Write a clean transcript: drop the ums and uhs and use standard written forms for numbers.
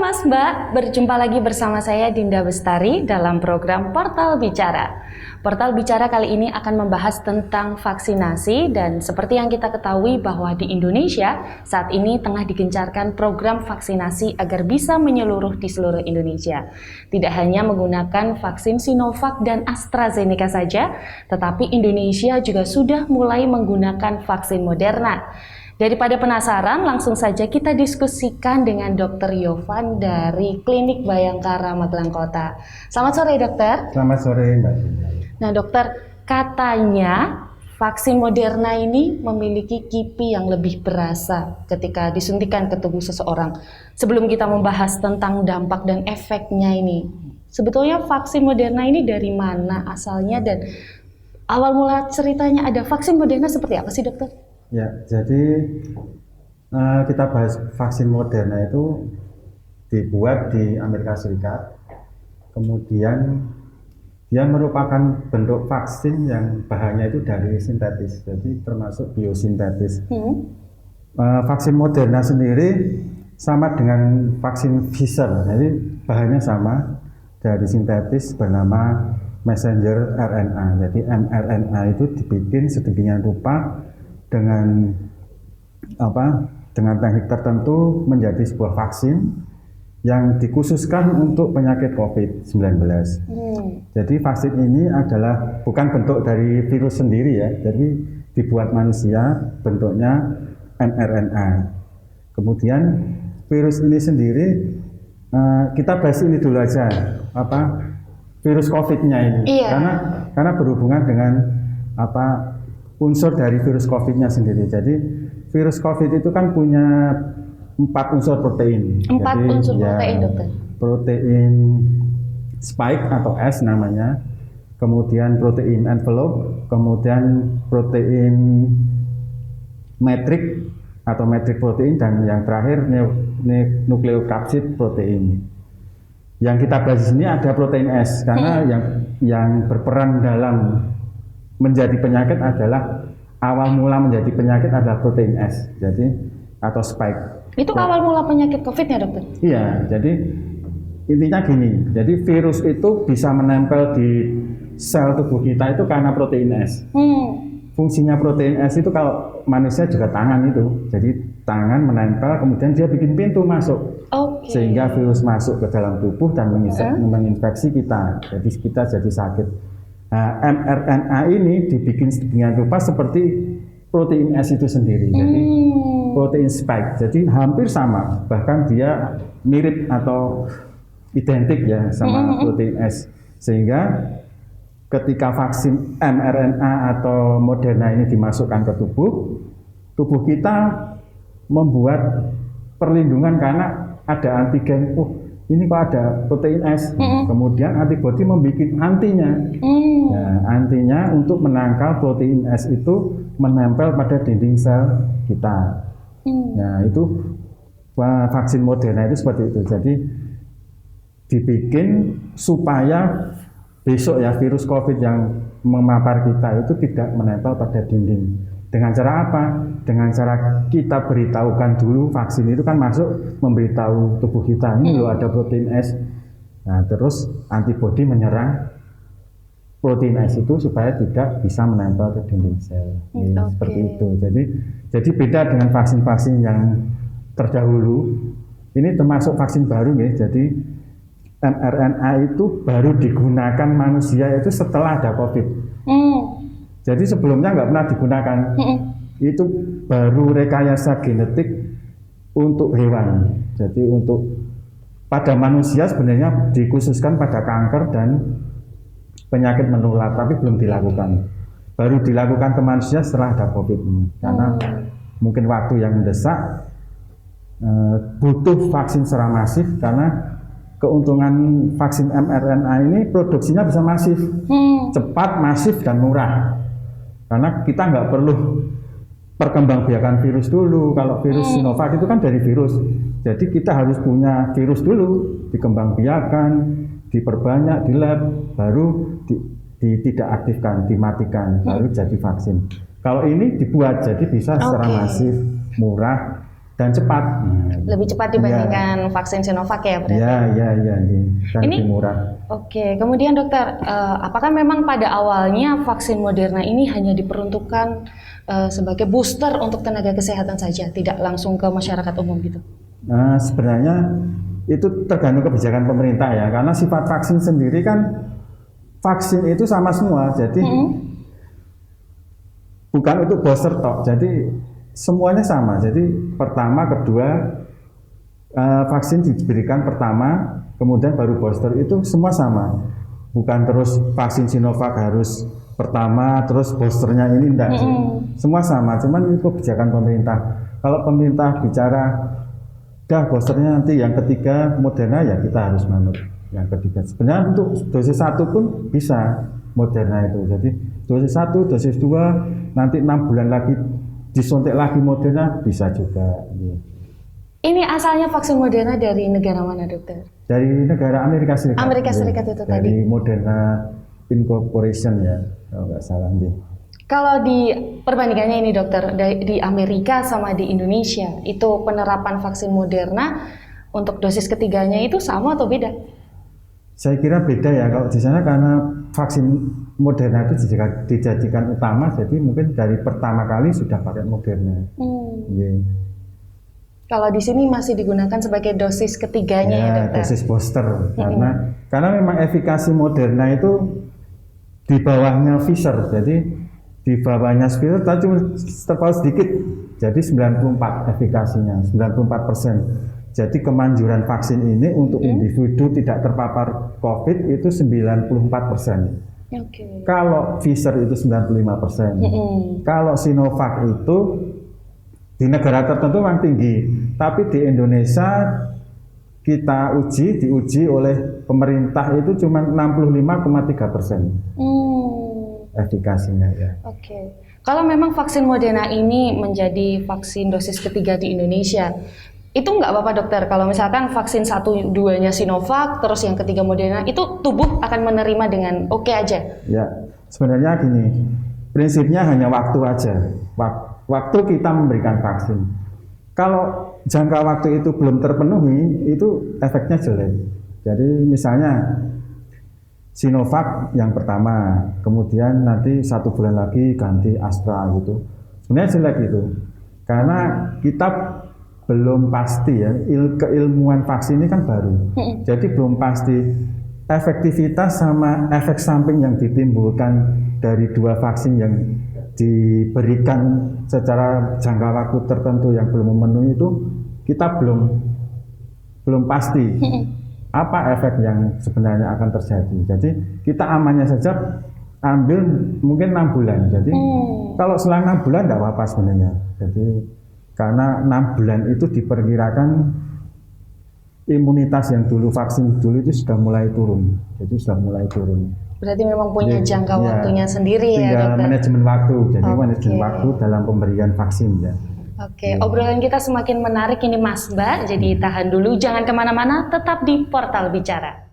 Mas Mbak, berjumpa lagi bersama saya Dinda Bestari dalam program Portal Bicara. Portal Bicara kali ini akan membahas tentang vaksinasi dan seperti yang kita ketahui bahwa di Indonesia saat ini tengah digencarkan program vaksinasi agar bisa menyeluruh di seluruh Indonesia. Tidak hanya menggunakan vaksin Sinovac dan AstraZeneca saja, tetapi Indonesia juga sudah mulai menggunakan vaksin Moderna. Daripada penasaran, langsung saja kita diskusikan dengan Dr. Yovan dari Klinik Bayangkara Magelang Kota. Selamat sore, dokter. Selamat sore, Mbak. Nah, dokter, katanya vaksin Moderna ini memiliki kipi yang lebih berasa ketika disuntikan ke tubuh seseorang. Sebelum kita membahas tentang dampak dan efeknya ini, sebetulnya vaksin Moderna ini dari mana asalnya dan awal mula ceritanya ada vaksin Moderna seperti apa sih, dokter? Ya, jadi kita bahas vaksin Moderna itu dibuat di Amerika Serikat. Kemudian dia merupakan bentuk vaksin yang bahannya itu dari sintetis, jadi termasuk biosintetis. Vaksin Moderna sendiri sama dengan vaksin Pfizer, jadi bahannya sama dari sintetis bernama messenger RNA. Jadi mRNA itu dibikin sedemikian rupa dengan teknik tertentu menjadi sebuah vaksin yang dikhususkan untuk penyakit COVID-19. Jadi vaksin ini adalah bukan bentuk dari virus sendiri ya, jadi dibuat manusia, bentuknya mRNA. Kemudian virus ini sendiri kita bahas ini dulu aja, virus COVID-nya ini, karena berhubungan dengan unsur dari virus COVID-nya sendiri. Jadi virus COVID itu kan punya 4 unsur protein. Unsur protein, dokter. Protein spike atau S namanya, kemudian protein envelope, kemudian protein metrik atau metrik protein, dan yang terakhir nukleokapsid protein. Yang kita bahas di sini ada protein S karena yang berperan dalam menjadi penyakit adalah awal mula menjadi penyakit adalah protein S, jadi atau spike. Itu awal mula penyakit COVID ya, dokter? Iya, jadi intinya gini, jadi virus itu bisa menempel di sel tubuh kita itu karena protein S. Fungsinya protein S itu kalau manusia juga tangan itu, jadi tangan menempel kemudian dia bikin pintu masuk. Sehingga virus masuk ke dalam tubuh dan menginfeksi kita, jadi kita jadi sakit. Nah, mRNA ini dibikin sedemikian rupa seperti protein S itu sendiri, jadi protein spike, jadi hampir sama, bahkan dia mirip atau identik ya sama protein S, sehingga ketika vaksin mRNA atau Moderna ini dimasukkan ke tubuh kita membuat perlindungan karena ada antigen. Ini kok ada protein S, kemudian antibodi membuat antinya. Nah, antinya untuk menangkal protein S itu menempel pada dinding sel kita. Nah, itu vaksin Moderna itu seperti itu. Jadi dibikin supaya besok ya virus COVID yang memapar kita itu tidak menempel pada dinding. Dengan cara apa? Dengan cara kita beritahukan dulu, vaksin itu kan masuk memberitahu tubuh kita ini loh ada protein S. Nah, terus antibodi menyerang protein S itu supaya tidak bisa menempel ke dinding sel. Seperti itu. Jadi beda dengan vaksin-vaksin yang terdahulu. Ini termasuk vaksin baru ya. Jadi mRNA itu baru digunakan manusia itu setelah ada COVID. Jadi sebelumnya nggak pernah digunakan. Itu baru rekayasa genetik untuk hewan. Jadi untuk pada manusia sebenarnya dikhususkan pada kanker dan penyakit menular, tapi belum dilakukan. Baru dilakukan ke manusia setelah ada COVID ini. Karena mungkin waktu yang mendesak, butuh vaksin secara masif, karena keuntungan vaksin mRNA ini produksinya bisa masif, cepat, masif, dan murah. Karena kita nggak perlu perkembangbiakan virus dulu. Kalau virus Sinovac itu kan dari virus, jadi kita harus punya virus dulu, dikembangbiakan, diperbanyak di lab, baru tidak aktifkan, dimatikan, baru jadi vaksin. Kalau ini dibuat jadi bisa secara masif, murah, dan cepat. Lebih cepat dibandingkan vaksin Sinovac ya berarti? Iya. Dan Ini lebih murah. Oke, kemudian dokter, apakah memang pada awalnya vaksin Moderna ini hanya diperuntukkan sebagai booster untuk tenaga kesehatan saja, tidak langsung ke masyarakat umum gitu? Nah, sebenarnya itu tergantung kebijakan pemerintah ya, karena sifat vaksin sendiri kan vaksin itu sama semua, jadi bukan untuk booster tok, jadi semuanya sama. Jadi pertama, kedua vaksin diberikan pertama, kemudian baru booster, itu semua sama. Bukan terus vaksin Sinovac harus pertama terus boosternya ini enggak. Semua sama, cuman itu kebijakan pemerintah. Kalau pemerintah bicara dah boosternya nanti yang ketiga Moderna, ya kita harus manut yang ketiga. Sebenarnya untuk dosis 1 pun bisa Moderna itu. Jadi dosis 1, dosis 2, nanti 6 bulan lagi disuntik lagi Moderna, bisa juga. Ini asalnya vaksin Moderna dari negara mana, dokter? Dari negara Amerika Serikat. Amerika Serikat itu dari tadi. Moderna Incorporation ya, kalau nggak salah nih. Kalau di perbandingannya ini dokter, di Amerika sama di Indonesia, itu penerapan vaksin Moderna untuk dosis ketiganya itu sama atau beda? Saya kira beda ya, kalau di sana karena vaksin Moderna itu dijadikan utama, jadi mungkin dari pertama kali sudah pakai Moderna. Yeah. Kalau di sini masih digunakan sebagai dosis ketiganya ya dokter? Dosis booster, karena memang efikasi Moderna itu di bawahnya Pfizer, jadi di bawahnya Pfizer tapi cuma terpaut sedikit, jadi 94 efikasinya, 94%. Jadi kemanjuran vaksin ini untuk individu tidak terpapar COVID itu 94%. Kalau Pfizer itu 95%. Kalau Sinovac itu di negara tertentu memang tinggi, tapi di Indonesia kita diuji oleh pemerintah itu cuma 65,3% efikasinya ya. Kalau memang vaksin Moderna ini menjadi vaksin dosis ketiga di Indonesia, itu nggak apa-apa dokter kalau misalkan vaksin 1-2-nya Sinovac, terus yang ketiga Moderna, itu tubuh akan menerima dengan oke aja? Ya, sebenarnya gini, prinsipnya hanya waktu aja. Waktu kita memberikan vaksin. Kalau jangka waktu itu belum terpenuhi, itu efeknya jelek. Jadi misalnya Sinovac yang pertama, kemudian nanti 1 bulan lagi ganti Astra gitu. Sebenarnya jelek itu, karena kita belum pasti ya, keilmuan vaksin ini kan baru. Jadi belum pasti efektivitas sama efek samping yang ditimbulkan dari 2 vaksin yang diberikan secara jangka waktu tertentu yang belum memenuhi itu, kita belum pasti apa efek yang sebenarnya akan terjadi. Jadi kita amannya saja ambil mungkin 6 bulan. Jadi kalau selang 6 bulan tidak apa-apa sebenarnya. Jadi karena 6 bulan itu diperkirakan imunitas yang dulu vaksin dulu itu sudah mulai turun. Jadi sudah mulai turun. Berarti memang punya jangka waktunya sendiri ya, tinggal dokter? Manajemen waktu, jadi manajemen waktu dalam pemberian vaksin ya. Obrolan kita semakin menarik ini Mas Mbak, jadi tahan dulu, jangan kemana-mana, tetap di Portal Bicara.